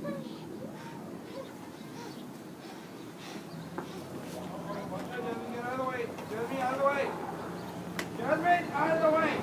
Get out of the way. Jasmine, out of the way. Jasmine, out of the way.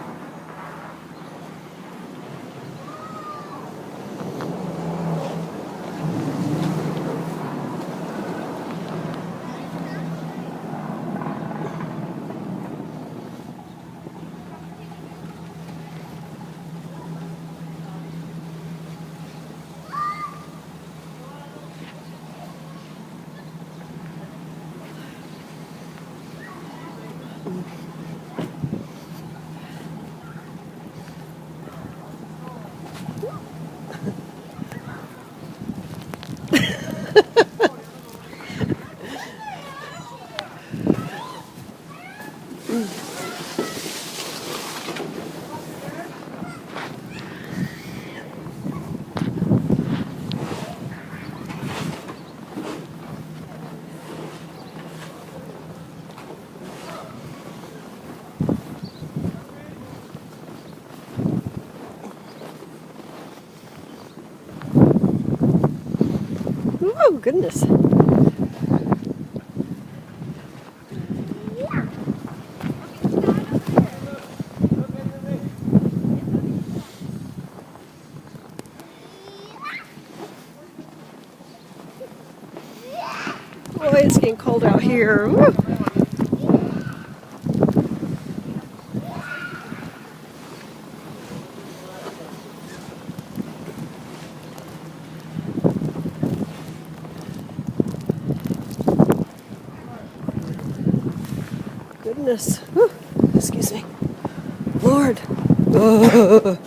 Oh, goodness. Boy, it's getting cold out here. Woo. Goodness. Whew. Excuse me. Lord. Whew.